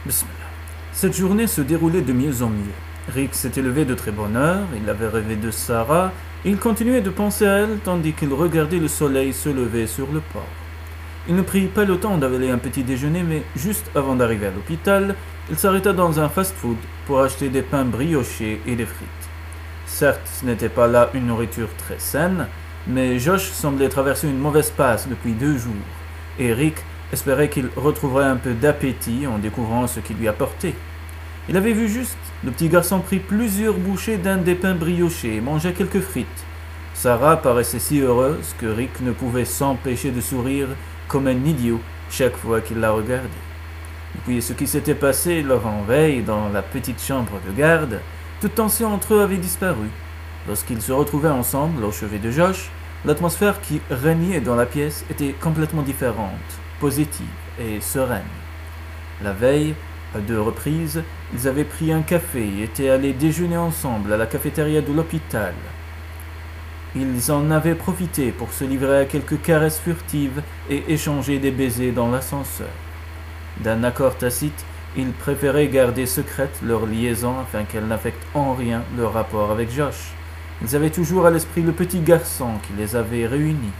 Bismillah. Cette journée se déroulait de mieux en mieux. Rick s'était levé de très bonne heure, il avait rêvé de Sarah, et il continuait de penser à elle tandis qu'il regardait le soleil se lever sur le port. Il ne prit pas le temps d'avaler un petit déjeuner, mais juste avant d'arriver à l'hôpital, il s'arrêta dans un fast-food pour acheter des pains briochés et des frites. Certes, ce n'était pas là une nourriture très saine, mais Josh semblait traverser une mauvaise passe depuis 2 jours, et Rick espérait qu'il retrouverait un peu d'appétit en découvrant ce qu'il lui apportait. Il avait vu juste, le petit garçon prit plusieurs bouchées d'un des pains briochés et mangeait quelques frites. Sarah paraissait si heureuse que Rick ne pouvait s'empêcher de sourire comme un idiot chaque fois qu'il la regardait. Depuis ce qui s'était passé leur veille dans la petite chambre de garde, toute tension entre eux avait disparu. Lorsqu'ils se retrouvaient ensemble au chevet de Josh, l'atmosphère qui régnait dans la pièce était complètement différente, positive et sereine. La veille, à 2 reprises, ils avaient pris un café et étaient allés déjeuner ensemble à la cafétéria de l'hôpital. Ils en avaient profité pour se livrer à quelques caresses furtives et échanger des baisers dans l'ascenseur. D'un accord tacite, ils préféraient garder secrète leur liaison afin qu'elle n'affecte en rien leur rapport avec Josh. Ils avaient toujours à l'esprit le petit garçon qui les avait réunis,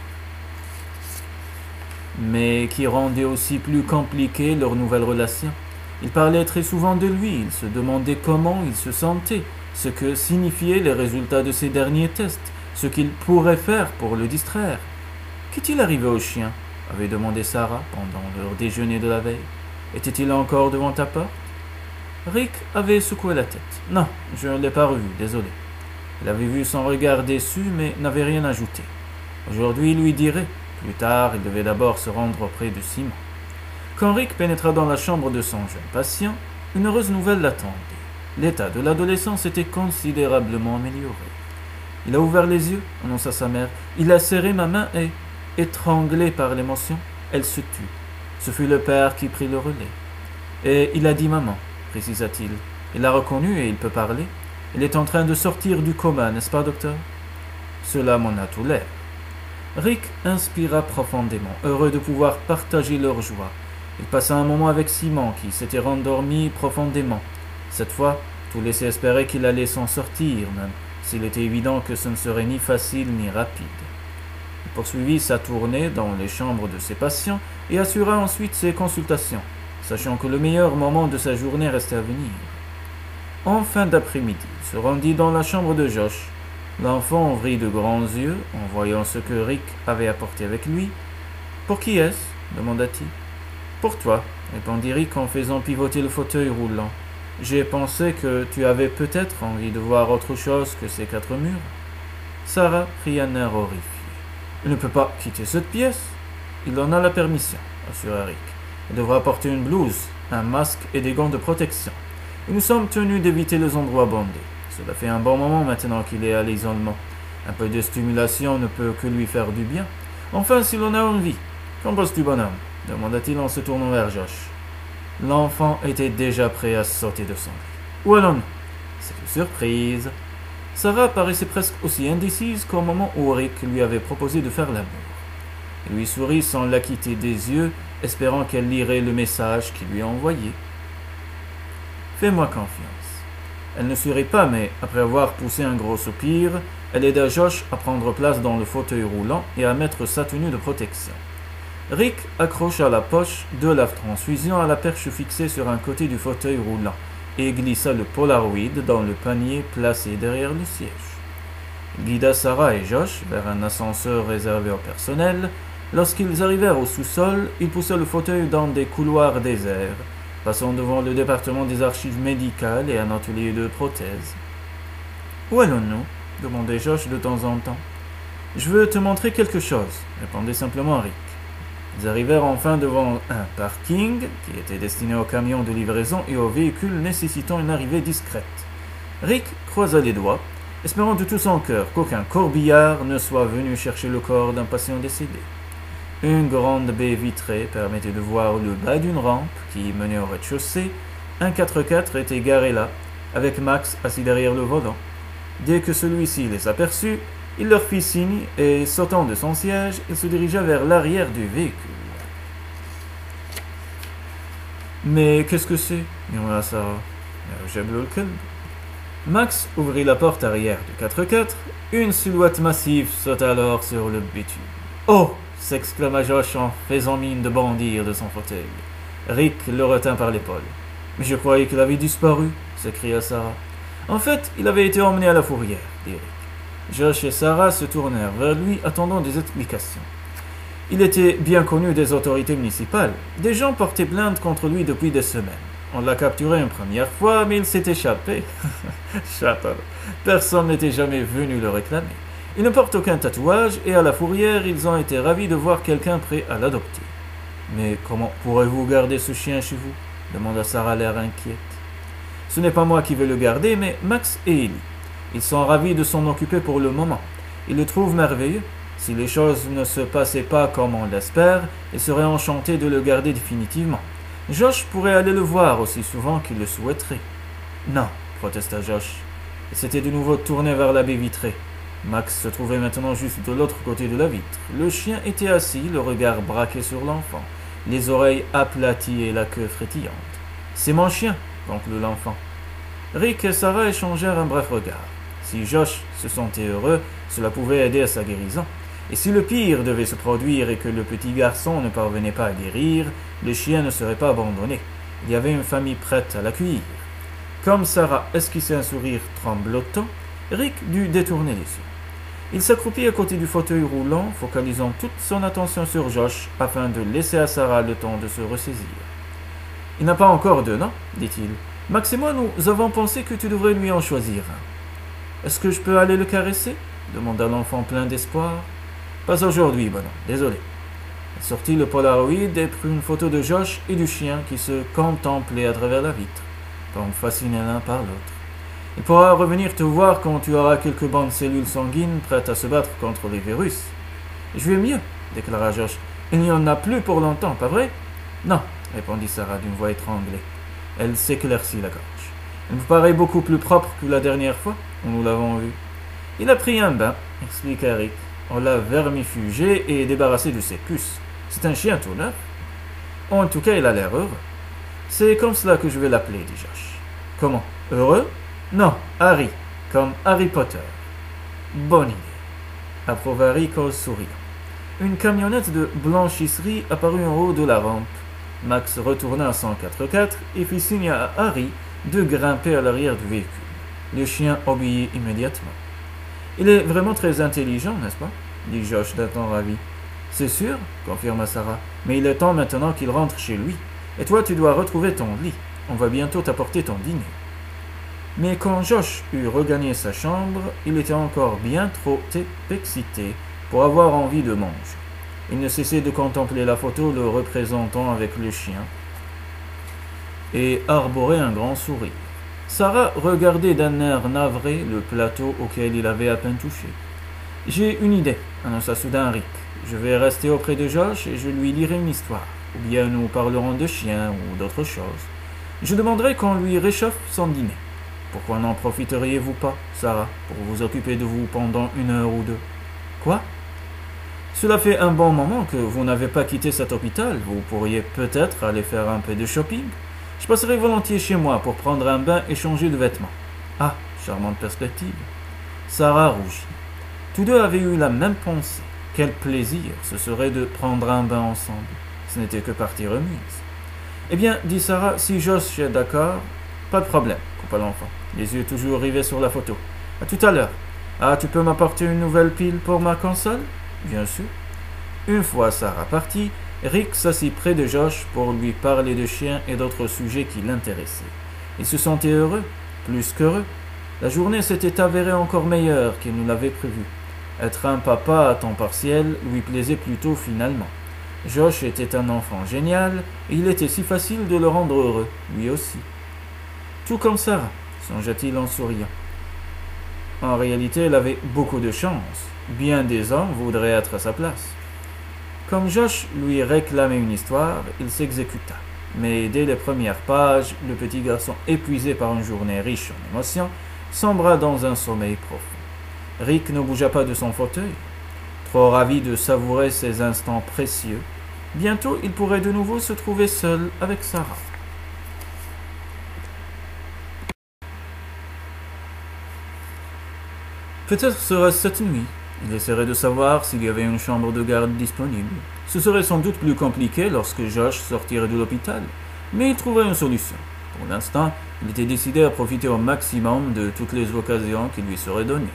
mais qui rendait aussi plus compliquée leur nouvelle relation. Ils parlaient très souvent de lui, ils se demandaient comment il se sentait, ce que signifiaient les résultats de ses derniers tests, ce qu'il pourrait faire pour le distraire. « Qu'est-il arrivé au chien ?» avait demandé Sarah pendant leur déjeuner de la veille. « Était-il encore devant ta porte ?» Rick avait secoué la tête. « Non, je ne l'ai pas revu, désolé. » Il avait vu son regard déçu, mais n'avait rien ajouté. Aujourd'hui, il lui dirait. Plus tard, il devait d'abord se rendre auprès de Simon. Quand Rick pénétra dans la chambre de son jeune patient, une heureuse nouvelle l'attendait. L'état de l'adolescent s'était considérablement amélioré. Il a ouvert les yeux, annonça sa mère. Il a serré ma main et, étranglé par l'émotion, elle se tut. Ce fut le père qui prit le relais. Et il a dit maman, précisa-t-il. Il l'a reconnu et il peut parler. Il est en train de sortir du coma, n'est-ce pas, docteur? Cela m'en a tout l'air. Rick inspira profondément, heureux de pouvoir partager leur joie. Il passa un moment avec Simon, qui s'était rendormi profondément. Cette fois, tout laissait espérer qu'il allait s'en sortir, même s'il était évident que ce ne serait ni facile ni rapide. Il poursuivit sa tournée dans les chambres de ses patients et assura ensuite ses consultations, sachant que le meilleur moment de sa journée restait à venir. En fin d'après-midi, il se rendit dans la chambre de Josh. L'enfant ouvrit de grands yeux en voyant ce que Rick avait apporté avec lui. « Pour qui est-ce » demanda-t-il. « Pour toi » répondit Rick en faisant pivoter le fauteuil roulant. « J'ai pensé que tu avais peut-être envie de voir autre chose que ces 4 murs. » Sarah prit un air horrifié. « Il ne peut pas quitter cette pièce. » « Il en a la permission, » assura Rick. « Il devra porter une blouse, un masque et des gants de protection. Et nous sommes tenus d'éviter les endroits bondés. Cela fait un bon moment maintenant qu'il est à l'isolement. Un peu de stimulation ne peut que lui faire du bien. Enfin, s'il en a envie. Qu'en penses-tu, bonhomme » demanda-t-il en se tournant vers Josh. L'enfant était déjà prêt à sauter de son lit. « Où allons-nous » ? C'est une surprise. Sarah paraissait presque aussi indécise qu'au moment où Rick lui avait proposé de faire l'amour. Il lui sourit sans la quitter des yeux, espérant qu'elle lirait le message qu'il lui a envoyé. « Fais-moi confiance. » Elle ne sourit pas, mais après avoir poussé un gros soupir, elle aida Josh à prendre place dans le fauteuil roulant et à mettre sa tenue de protection. Rick accrocha la poche de la transfusion à la perche fixée sur un côté du fauteuil roulant et glissa le Polaroid dans le panier placé derrière le siège. Il guida Sarah et Josh vers un ascenseur réservé au personnel. Lorsqu'ils arrivèrent au sous-sol, il poussa le fauteuil dans des couloirs déserts, passant devant le département des archives médicales et un atelier de prothèses. « Où allons-nous » demandait Josh de temps en temps. « Je veux te montrer quelque chose » répondait simplement Rick. Ils arrivèrent enfin devant un parking qui était destiné aux camions de livraison et aux véhicules nécessitant une arrivée discrète. Rick croisa les doigts, espérant de tout son cœur qu'aucun corbillard ne soit venu chercher le corps d'un patient décédé. Une grande baie vitrée permettait de voir le bas d'une rampe qui menait au rez-de-chaussée. Un 4x4 était garé là, avec Max assis derrière le volant. Dès que celui-ci les aperçut, il leur fit signe et, sautant de son siège, il se dirigea vers l'arrière du véhicule. Mais qu'est-ce que c'est murmura Sarah. J'aime le calme. Max ouvrit la porte arrière du 4x4. Une silhouette massive sauta alors sur le bitume. Oh s'exclama Josh en faisant mine de bondir de son fauteuil. Rick le retint par l'épaule. Mais je croyais qu'il avait disparu, s'écria Sarah. En fait, il avait été emmené à la fourrière, dit Rick. Josh et Sarah se tournèrent vers lui, attendant des explications. Il était bien connu des autorités municipales. Des gens portaient plainte contre lui depuis des semaines. On l'a capturé une première fois, mais il s'est échappé. Chaton. Personne n'était jamais venu le réclamer. Il ne porte aucun tatouage et à la fourrière, ils ont été ravis de voir quelqu'un prêt à l'adopter. Mais comment pourrez-vous garder ce chien chez vous demanda Sarah l'air inquiète. Ce n'est pas moi qui vais le garder, mais Max et Ellie. Ils sont ravis de s'en occuper pour le moment. Ils le trouvent merveilleux. Si les choses ne se passaient pas comme on l'espère, ils seraient enchantés de le garder définitivement. Josh pourrait aller le voir aussi souvent qu'il le souhaiterait. Non, protesta Josh. Il s'était de nouveau tourné vers la baie vitrée. Max se trouvait maintenant juste de l'autre côté de la vitre. Le chien était assis, le regard braqué sur l'enfant, les oreilles aplaties et la queue frétillante. « C'est mon chien !» conclut l'enfant. Rick et Sarah échangèrent un bref regard. Si Josh se sentait heureux, cela pouvait aider à sa guérison. Et si le pire devait se produire et que le petit garçon ne parvenait pas à guérir, le chien ne serait pas abandonné. Il y avait une famille prête à l'accueillir. Comme Sarah esquissait un sourire tremblotant, Rick dut détourner les yeux. Il s'accroupit à côté du fauteuil roulant, focalisant toute son attention sur Josh afin de laisser à Sarah le temps de se ressaisir. « Il n'a pas encore de nom, dit-il. Max et moi, nous avons pensé que tu devrais lui en choisir un. Est-ce que je peux aller le caresser demanda l'enfant plein d'espoir. Pas aujourd'hui, bonhomme, désolé. Il sortit le Polaroid et prit une photo de Josh et du chien qui se contemplaient à travers la vitre, comme fascinés l'un par l'autre. Il pourra revenir te voir quand tu auras quelques bonnes cellules sanguines prêtes à se battre contre les virus. Je vais mieux, déclara Josh. Il n'y en a plus pour longtemps, pas vrai? Non, répondit Sarah d'une voix étranglée. Elle s'éclaircit la gorge. Elle me paraît beaucoup plus propre que la dernière fois où nous l'avons vu. Il a pris un bain, expliqua Rick. On l'a vermifugé et débarrassé de ses puces. C'est un chien tout neuf. En tout cas, il a l'air heureux. C'est comme cela que je vais l'appeler, dit Josh. Comment? Heureux? Non, Harry, comme Harry Potter. Bonne idée, approuva Rick en souriant. Une camionnette de blanchisserie apparut en haut de la rampe. Max retourna à son 4x4 et fit signe à Harry de grimper à l'arrière du véhicule. Le chien obéit immédiatement. Il est vraiment très intelligent, n'est-ce pas? Dit Josh d'un ton ravi. C'est sûr, confirma Sarah, mais il est temps maintenant qu'il rentre chez lui. Et toi, tu dois retrouver ton lit. On va bientôt t'apporter ton dîner. Mais quand Josh eut regagné sa chambre, il était encore bien trop excité pour avoir envie de manger. Il ne cessait de contempler la photo le représentant avec le chien et arborait un grand sourire. Sarah regardait d'un air navré le plateau auquel il avait à peine touché. « J'ai une idée, annonça soudain Rick. Je vais rester auprès de Josh et je lui lirai une histoire. Ou bien nous parlerons de chiens ou d'autres choses. Je demanderai qu'on lui réchauffe son dîner. Pourquoi n'en profiteriez-vous pas, Sarah, pour vous occuper de vous pendant 1 heure ou 2 ? Quoi ? Cela fait un bon moment que vous n'avez pas quitté cet hôpital. Vous pourriez peut-être aller faire un peu de shopping. Je passerai volontiers chez moi pour prendre un bain et changer de vêtements. Ah, charmante perspective. Sarah rougit. Tous deux avaient eu la même pensée. Quel plaisir ce serait de prendre un bain ensemble. Ce n'était que partie remise. Eh bien, dit Sarah, si Josh est d'accord, pas de problème, coupa l'enfant, les yeux toujours rivés sur la photo. À tout à l'heure. Ah, tu peux m'apporter une nouvelle pile pour ma console? Bien sûr. Une fois Sarah partie, Rick s'assit près de Josh pour lui parler de chiens et d'autres sujets qui l'intéressaient. Il se sentait heureux, plus qu'heureux. La journée s'était avérée encore meilleure qu'il ne l'avait prévu. Être un papa à temps partiel lui plaisait plutôt finalement. Josh était un enfant génial et il était si facile de le rendre heureux, lui aussi. Tout comme Sarah, songea-t-il en souriant. En réalité, elle avait beaucoup de chance. Bien des hommes voudraient être à sa place. Comme Josh lui réclamait une histoire, il s'exécuta. Mais dès les premières pages, le petit garçon, épuisé par une journée riche en émotions, sombra dans un sommeil profond. Rick ne bougea pas de son fauteuil, trop ravi de savourer ces instants précieux. Bientôt, il pourrait de nouveau se trouver seul avec Sarah. Peut-être serait-ce cette nuit. Il essaierait de savoir s'il y avait une chambre de garde disponible. Ce serait sans doute plus compliqué lorsque Josh sortirait de l'hôpital, mais il trouverait une solution. Pour l'instant, il était décidé à profiter au maximum de toutes les occasions qui lui seraient données.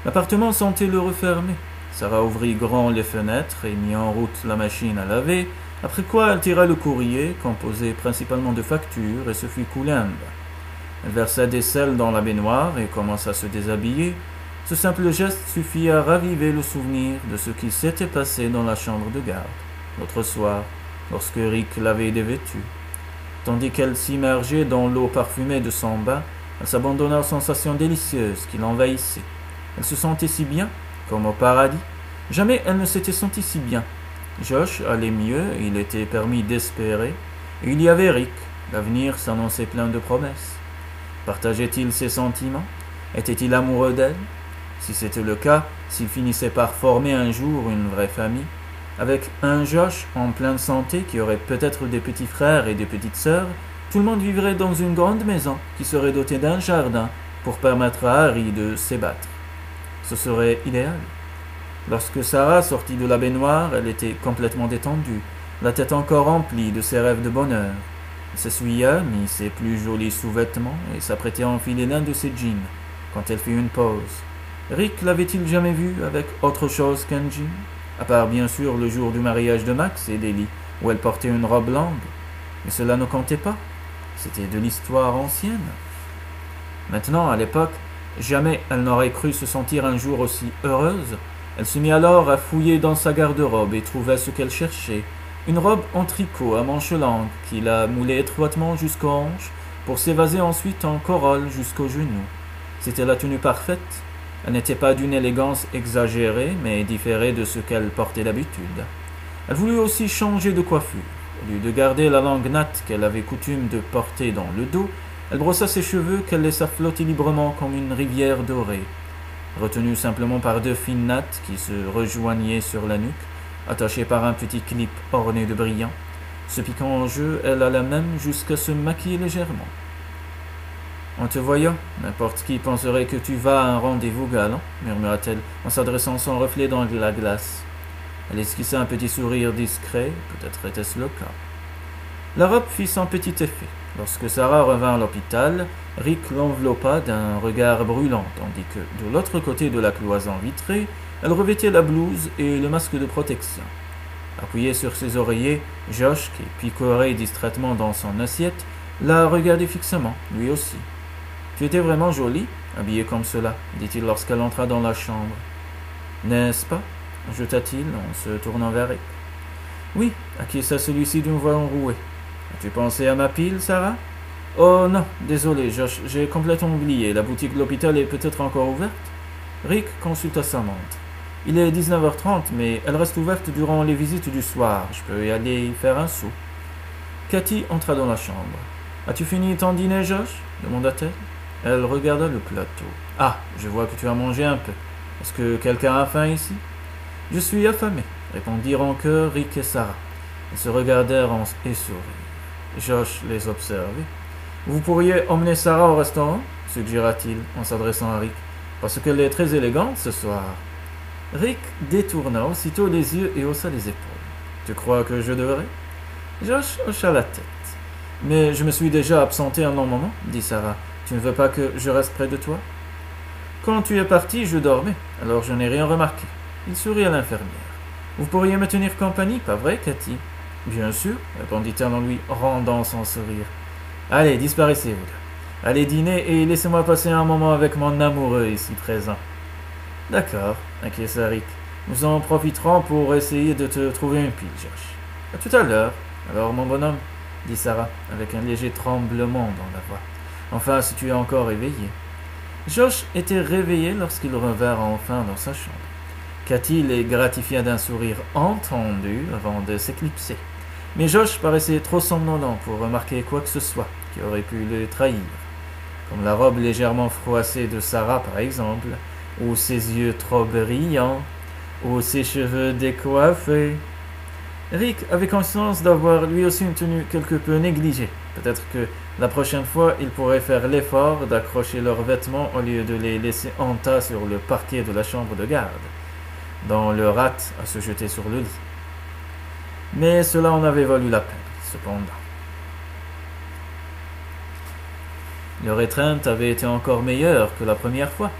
L'appartement sentait le refermer. Sarah ouvrit grand les fenêtres et mit en route la machine à laver, après quoi elle tira le courrier, composé principalement de factures, et se fit couler un bain. Elle versa des sels dans la baignoire et commença à se déshabiller. Ce simple geste suffit à raviver le souvenir de ce qui s'était passé dans la chambre de garde, l'autre soir, lorsque Rick l'avait dévêtue. Tandis qu'elle s'immergeait dans l'eau parfumée de son bain, elle s'abandonna aux sensations délicieuses qui l'envahissaient. Elle se sentait si bien, comme au paradis. Jamais elle ne s'était sentie si bien. Josh allait mieux, il était permis d'espérer, et il y avait Rick. L'avenir s'annonçait plein de promesses. Partageait-il ses sentiments? Était-il amoureux d'elle? Si c'était le cas, s'il finissait par former un jour une vraie famille, avec un Josh en pleine santé qui aurait peut-être des petits frères et des petites sœurs, tout le monde vivrait dans une grande maison qui serait dotée d'un jardin pour permettre à Harry de s'ébattre. Ce serait idéal. Lorsque Sarah sortit de la baignoire, elle était complètement détendue, la tête encore remplie de ses rêves de bonheur. Elle s'essuya, mit ses plus jolis sous-vêtements et s'apprêtait à enfiler l'un de ses jeans, quand elle fit une pause. Rick l'avait-il jamais vue avec autre chose qu'un jean? À part bien sûr le jour du mariage de Max et Lily, où elle portait une robe longue. Mais cela ne comptait pas. C'était de l'histoire ancienne. Maintenant, à l'époque, jamais elle n'aurait cru se sentir un jour aussi heureuse. Elle se mit alors à fouiller dans sa garde-robe et trouva ce qu'elle cherchait. Une robe en tricot à manches longues qui la moulait étroitement jusqu'aux hanches pour s'évaser ensuite en corolle jusqu'aux genoux. C'était la tenue parfaite. Elle n'était pas d'une élégance exagérée, mais différait de ce qu'elle portait d'habitude. Elle voulut aussi changer de coiffure. Au lieu de garder la langue natte qu'elle avait coutume de porter dans le dos, elle brossa ses cheveux qu'elle laissa flotter librement comme une rivière dorée. Retenue simplement par deux fines nattes qui se rejoignaient sur la nuque, attachées par un petit clip orné de brillants. Se piquant en jeu, elle alla même jusqu'à se maquiller légèrement. En te voyant, n'importe qui penserait que tu vas à un rendez-vous galant, murmura-t-elle en s'adressant son reflet dans la glace. Elle esquissa un petit sourire discret, peut-être était-ce le cas. La robe fit son petit effet. Lorsque Sarah revint à l'hôpital, Rick l'enveloppa d'un regard brûlant, tandis que, de l'autre côté de la cloison vitrée, elle revêtait la blouse et le masque de protection. Appuyé sur ses oreillers, Josh, qui picorait distraitement dans son assiette, la regardait fixement, lui aussi. « Tu étais vraiment jolie, habillée comme cela, dit-il lorsqu'elle entra dans la chambre. N'est-ce pas? Ajouta-t-il en se tournant vers Rick. Oui, acquiesça celui-ci d'une voix enrouée. As-tu pensé à ma pile, Sarah? Oh non, désolé, Josh, j'ai complètement oublié. La boutique de l'hôpital est peut-être encore ouverte? Rick consulta sa montre. Il est 19h30, mais elle reste ouverte durant les visites du soir. Je peux y aller y faire un saut. Cathy entra dans la chambre. As-tu fini ton dîner, Josh? Demanda-t-elle. Elle regarda le plateau. Ah, je vois que tu as mangé un peu. Est-ce que quelqu'un a faim ici? Je suis affamé, répondirent en chœur Rick et Sarah. Ils se regardèrent et sourirent. Josh les observait. Vous pourriez emmener Sarah au restaurant? Suggéra-t-il en s'adressant à Rick. Parce qu'elle est très élégante ce soir. Rick détourna aussitôt les yeux et haussa les épaules. Tu crois que je devrais? Josh hocha la tête. Mais je me suis déjà absenté un long moment, dit Sarah. Tu ne veux pas que je reste près de toi? Quand tu es parti, je dormais, alors je n'ai rien remarqué. Il sourit à l'infirmière. Vous pourriez me tenir compagnie, pas vrai, Cathy? Bien sûr, répondit-elle en lui rendant son sourire. Allez, disparaissez, vous deux. Allez dîner et laissez-moi passer un moment avec mon amoureux ici présent. D'accord, acquiesça Rick. Nous en profiterons pour essayer de te trouver une pile, Josh. À tout à l'heure. Alors, mon bonhomme, dit Sarah, avec un léger tremblement dans la voix. Enfin, si tu es encore éveillé. Josh était réveillé lorsqu'ils revinrent enfin dans sa chambre. Cathy les gratifia d'un sourire entendu avant de s'éclipser. Mais Josh paraissait trop somnolent pour remarquer quoi que ce soit qui aurait pu le trahir. Comme la robe légèrement froissée de Sarah, par exemple, ou ses yeux trop brillants, ou ses cheveux décoiffés. Rick avait conscience d'avoir lui aussi une tenue quelque peu négligée, Peut-être que la prochaine fois, ils pourraient faire l'effort d'accrocher leurs vêtements au lieu de les laisser en tas sur le parquet de la chambre de garde, dont leur hâte à se jeter sur le lit. Mais cela en avait valu la peine, cependant. Leur étreinte avait été encore meilleure que la première fois.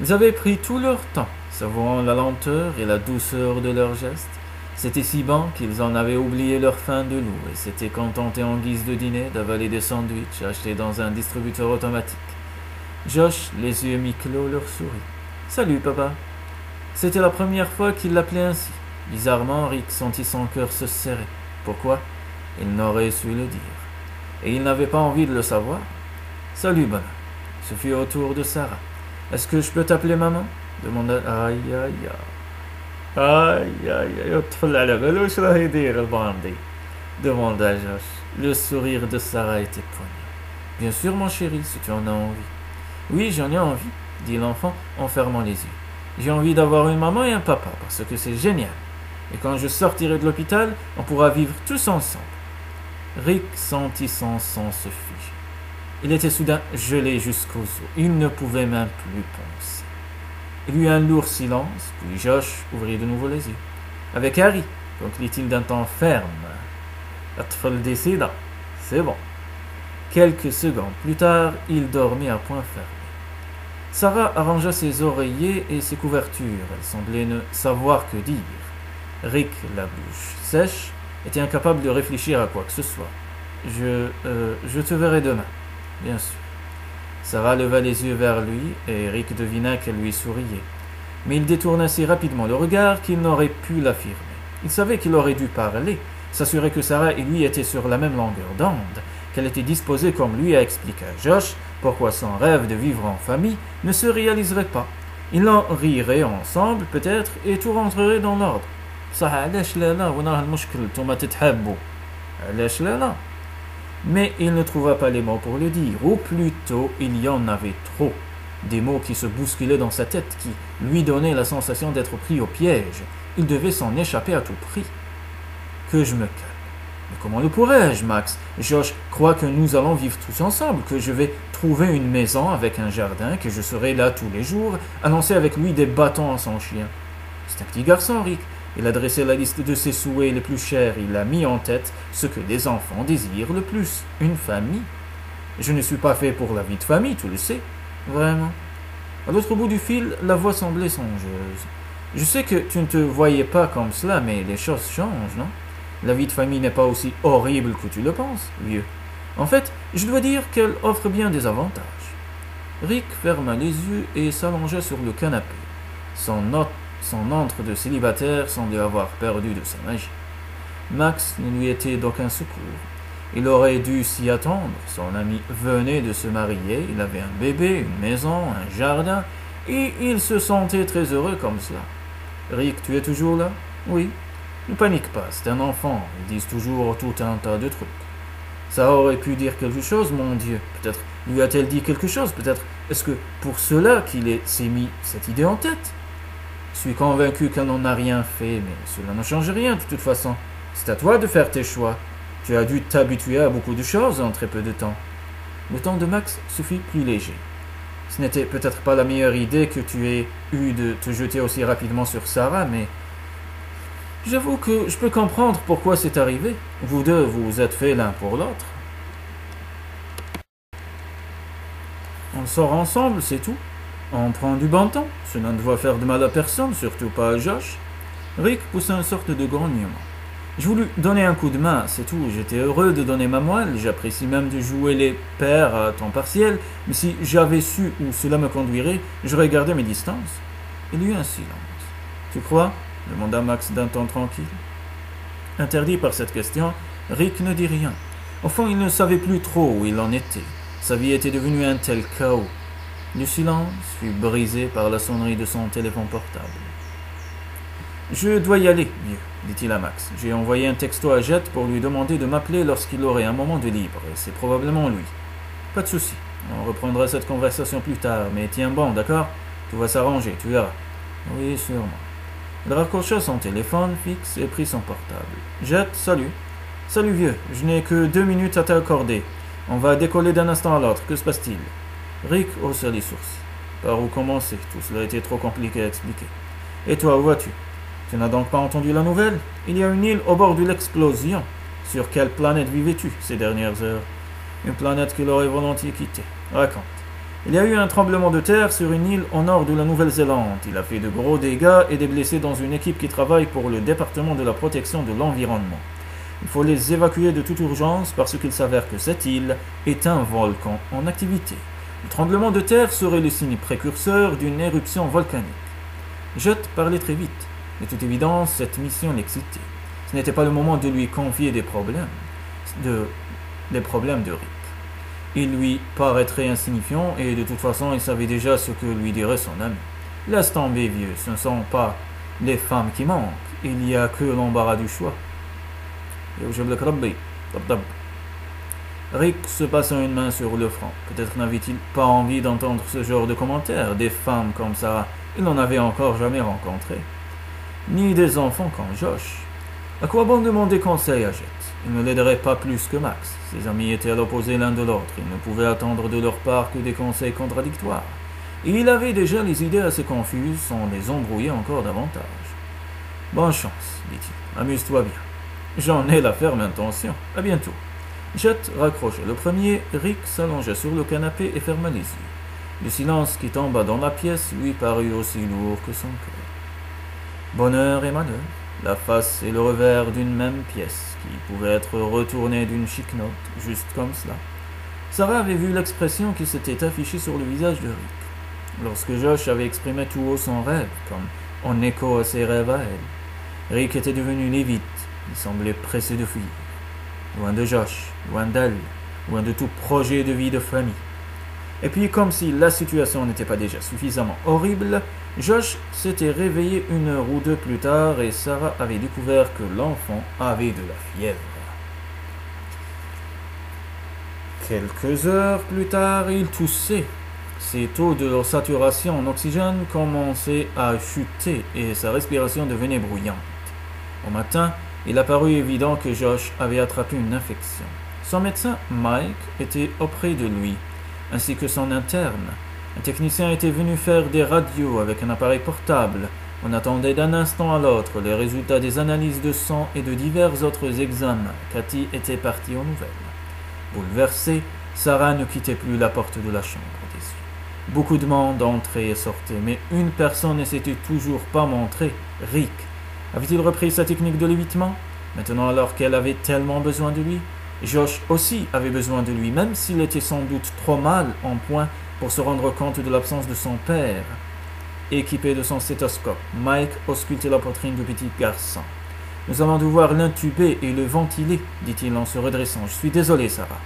Ils avaient pris tout leur temps, savourant la lenteur et la douceur de leurs gestes. C'était si bon qu'ils en avaient oublié leur faim de loup et s'étaient contentés en guise de dîner d'avaler des sandwichs achetés dans un distributeur automatique. Josh, les yeux mi-clos, leur sourit. « Salut, papa. » C'était la première fois qu'il l'appelait ainsi. Bizarrement, Rick sentit son cœur se serrer. Pourquoi? Il n'aurait su le dire. Et il n'avait pas envie de le savoir. « Salut, bonhomme. » Ce fut au tour de Sarah. « Est-ce que je peux t'appeler maman ?» demanda. Aïe, aïe, aïe. Aïe, aïe, aïe, الطفل على باله واش راه يدير الباندي demanda Josh. Le sourire de Sarah était poignant. Bien sûr, mon chéri, si tu en as envie. Oui, j'en ai envie, dit l'enfant en fermant les yeux. J'ai envie d'avoir une maman et un papa parce que c'est génial. Et quand je sortirai de l'hôpital, on pourra vivre tous ensemble. Rick sentit son sang se figer. Il était soudain gelé jusqu'aux os. Il ne pouvait même plus penser. Il y eut un lourd silence, puis Josh ouvrit de nouveau les yeux. Avec Harry, conclut-il d'un ton ferme. Atfal décida. C'est bon. Quelques secondes plus tard, il dormait à point fermé. Sarah arrangea ses oreillers et ses couvertures. Elle semblait ne savoir que dire. Rick, la bouche sèche, était incapable de réfléchir à quoi que ce soit. Je te verrai demain, bien sûr. Sarah leva les yeux vers lui et Rick devina qu'elle lui souriait. Mais il détourna si rapidement le regard qu'il n'aurait pu l'affirmer. Il savait qu'il aurait dû parler, s'assurer que Sarah et lui étaient sur la même longueur d'onde, qu'elle était disposée comme lui à expliquer à Josh pourquoi son rêve de vivre en famille ne se réaliserait pas. Ils en riraient ensemble peut-être et tout rentrerait dans l'ordre. Mais il ne trouva pas les mots pour le dire, ou plutôt il y en avait trop. Des mots qui se bousculaient dans sa tête, qui lui donnaient la sensation d'être pris au piège. Il devait s'en échapper à tout prix. Que je me calme. Mais comment le pourrais-je, Max? Josh croit que nous allons vivre tous ensemble, que je vais trouver une maison avec un jardin, que je serai là tous les jours, à lancer avec lui des bâtons à son chien. C'est un petit garçon, Rick. Il a dressé la liste de ses souhaits les plus chers. Il a mis en tête ce que les enfants désirent le plus, une famille. Je ne suis pas fait pour la vie de famille, tu le sais. Vraiment. À l'autre bout du fil, la voix semblait songeuse. Je sais que tu ne te voyais pas comme cela, mais les choses changent, non? La vie de famille n'est pas aussi horrible que tu le penses, vieux. En fait, je dois dire qu'elle offre bien des avantages. Rick ferma les yeux et s'allongea sur le canapé. Son antre de célibataire semblait avoir perdu de sa magie. Max ne lui était d'aucun secours. Il aurait dû s'y attendre. Son ami venait de se marier, il avait un bébé, une maison, un jardin, et il se sentait très heureux comme cela. Rick, tu es toujours là? Oui. Ne panique pas, c'est un enfant, ils disent toujours tout un tas de trucs. Ça aurait pu dire quelque chose, mon Dieu. Peut-être lui a-t-elle dit quelque chose, peut-être est-ce que pour cela qu'il s'est mis cette idée en tête? Je suis convaincu qu'elle n'en a rien fait, mais cela ne change rien de toute façon. C'est à toi de faire tes choix. Tu as dû t'habituer à beaucoup de choses en très peu de temps. Le ton de Max se fit plus léger. Ce n'était peut-être pas la meilleure idée que tu aies eue de te jeter aussi rapidement sur Sarah, mais j'avoue que je peux comprendre pourquoi c'est arrivé. Vous deux, vous êtes faits l'un pour l'autre. On sort ensemble, c'est tout. On prend du bon temps. Cela ne doit faire de mal à personne, surtout pas à Josh. Rick poussa une sorte de grognement. Je voulus donner un coup de main, c'est tout. J'étais heureux de donner ma moelle. J'apprécie même de jouer les pères à temps partiel. Mais si j'avais su où cela me conduirait, j'aurais gardé mes distances. Il y eut un silence. Tu crois? Demanda Max d'un ton tranquille. Interdit par cette question, Rick ne dit rien. Au fond, il ne savait plus trop où il en était. Sa vie était devenue un tel chaos. Le silence fut brisé par la sonnerie de son téléphone portable. « Je dois y aller, vieux, dit-il à Max. J'ai envoyé un texto à Jet pour lui demander de m'appeler lorsqu'il aurait un moment de libre, et c'est probablement lui. Pas de souci, on reprendra cette conversation plus tard, mais tiens bon, d'accord? Tout va s'arranger, tu verras. Oui, sûrement. Il raccrocha son téléphone fixe et prit son portable. Jet, salut. Salut vieux, je n'ai que 2 minutes à t'accorder. On va décoller d'un instant à l'autre. Que se passe-t-il? Rick haussa les sourcils. Par où commencer? Tout cela était trop compliqué à expliquer. Et toi, où vas-tu? Tu n'as donc pas entendu la nouvelle? Il y a une île au bord de l'explosion. Sur quelle planète vivais-tu ces dernières heures? Une planète qu'il aurait volontiers quittée. Raconte. Il y a eu un tremblement de terre sur une île au nord de la Nouvelle-Zélande. Il a fait de gros dégâts et des blessés dans une équipe qui travaille pour le département de la protection de l'environnement. Il faut les évacuer de toute urgence parce qu'il s'avère que cette île est un volcan en activité. Le tremblement de terre serait le signe précurseur d'une éruption volcanique. Jet parlait très vite. De toute évidence, cette mission l'excitait. Ce n'était pas le moment de lui confier des problèmes de Rick. Il lui paraîtrait insignifiant et de toute façon il savait déjà ce que lui dirait son ami. Laisse tomber, vieux, ce ne sont pas les femmes qui manquent, il n'y a que l'embarras du choix. Rick se passa une main sur le front. Peut-être n'avait-il pas envie d'entendre ce genre de commentaires. Des femmes comme ça, il n'en avait encore jamais rencontré. Ni des enfants comme Josh. À quoi bon demander conseil à Jet? Il ne l'aiderait pas plus que Max. Ses amis étaient à l'opposé l'un de l'autre. Il ne pouvait attendre de leur part que des conseils contradictoires. Et il avait déjà les idées assez confuses sans les embrouiller encore davantage. Bonne chance, dit-il. Amuse-toi bien. J'en ai la ferme intention. À bientôt. Jet raccrocha le premier. Rick s'allongea sur le canapé et ferma les yeux. Le silence qui tomba dans la pièce lui parut aussi lourd que son cœur. Bonheur et malheur. La face et le revers d'une même pièce, qui pouvait être retournée d'une chic note, juste comme cela. Sarah avait vu l'expression qui s'était affichée sur le visage de Rick, lorsque Josh avait exprimé tout haut son rêve, comme en écho à ses rêves à elle. Rick était devenu livide, il semblait pressé de fuir. Loin de Josh, loin d'elle, loin de tout projet de vie de famille. Et puis, comme si la situation n'était pas déjà suffisamment horrible, Josh s'était réveillé une heure ou deux plus tard et Sarah avait découvert que l'enfant avait de la fièvre. Quelques heures plus tard, il toussait. Ses taux de saturation en oxygène commençaient à chuter et sa respiration devenait bruyante. Au matin, il apparut évident que Josh avait attrapé une infection. Son médecin, Mike, était auprès de lui, ainsi que son interne. Un technicien était venu faire des radios avec un appareil portable. On attendait d'un instant à l'autre les résultats des analyses de sang et de divers autres examens. Cathy était partie aux nouvelles. Bouleversée, Sarah ne quittait plus la porte de la chambre déçue. Beaucoup de monde entrait et sortait, mais une personne ne s'était toujours pas montrée, Rick. Avait-il repris sa technique de l'évitement? Maintenant alors qu'elle avait tellement besoin de lui? Josh aussi avait besoin de lui, même s'il était sans doute trop mal en point pour se rendre compte de l'absence de son père. Équipé de son stéthoscope, Mike auscultait la poitrine du petit garçon. « Nous allons devoir l'intuber et le ventiler, dit-il en se redressant. Je suis désolé, Sarah.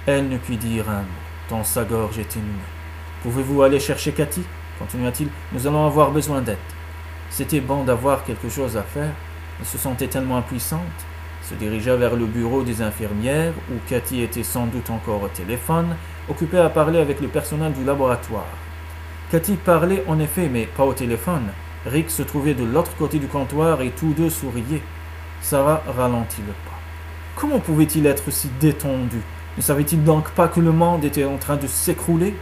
Elle ne put dire un mot, tant sa gorge était nouée. Pouvez-vous aller chercher Cathy? Continua-t-il. Nous allons avoir besoin d'aide. C'était bon d'avoir quelque chose à faire. Elle se sentait tellement impuissante. Se dirigea vers le bureau des infirmières, où Cathy était sans doute encore au téléphone, occupée à parler avec le personnel du laboratoire. Cathy parlait en effet, mais pas au téléphone. Rick se trouvait de l'autre côté du comptoir et tous deux souriaient. Sarah ralentit le pas. Comment pouvait-il être si détendu? Ne savait-il donc pas que le monde était en train de s'écrouler?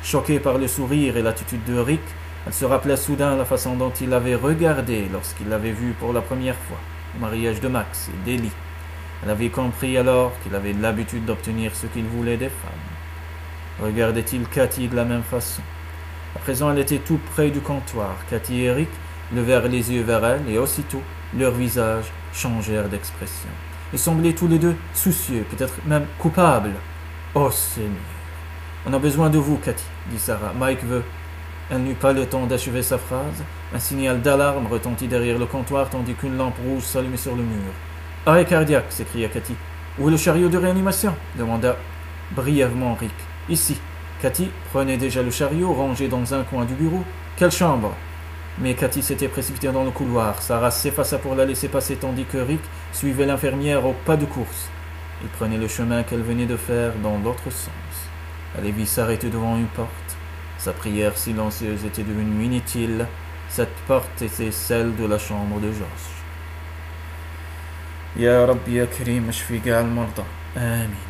Choquée par le sourire et l'attitude de Rick, elle se rappelait soudain la façon dont il l'avait regardé lorsqu'il l'avait vu pour la première fois, au mariage de Max et d'Ellie. Elle avait compris alors qu'il avait l'habitude d'obtenir ce qu'il voulait des femmes. Regardait-il Cathy de la même façon? À présent, elle était tout près du comptoir. Cathy et Rick levèrent les yeux vers elle et aussitôt, leurs visages changèrent d'expression. Ils semblaient tous les deux soucieux, peut-être même coupables. « Oh Seigneur! On a besoin de vous, Cathy, dit Sarah. Mike veut. » Elle n'eut pas le temps d'achever sa phrase. Un signal d'alarme retentit derrière le comptoir tandis qu'une lampe rouge s'allumait sur le mur. « Arrêt cardiaque !» s'écria Cathy. « Où est le chariot de réanimation ?» demanda brièvement Rick. « Ici. » Cathy prenait déjà le chariot rangé dans un coin du bureau. « Quelle chambre ?» Mais Cathy s'était précipitée dans le couloir. Sarah s'effaça pour la laisser passer tandis que Rick suivait l'infirmière au pas de course. Il prenait le chemin qu'elle venait de faire dans l'autre sens. Elle les vit s'arrêter devant une porte. Sa prière silencieuse était devenue inutile. Cette porte était celle de la chambre de Josh. Ya Rabbi ya Karim, ashfi al marda. Amin.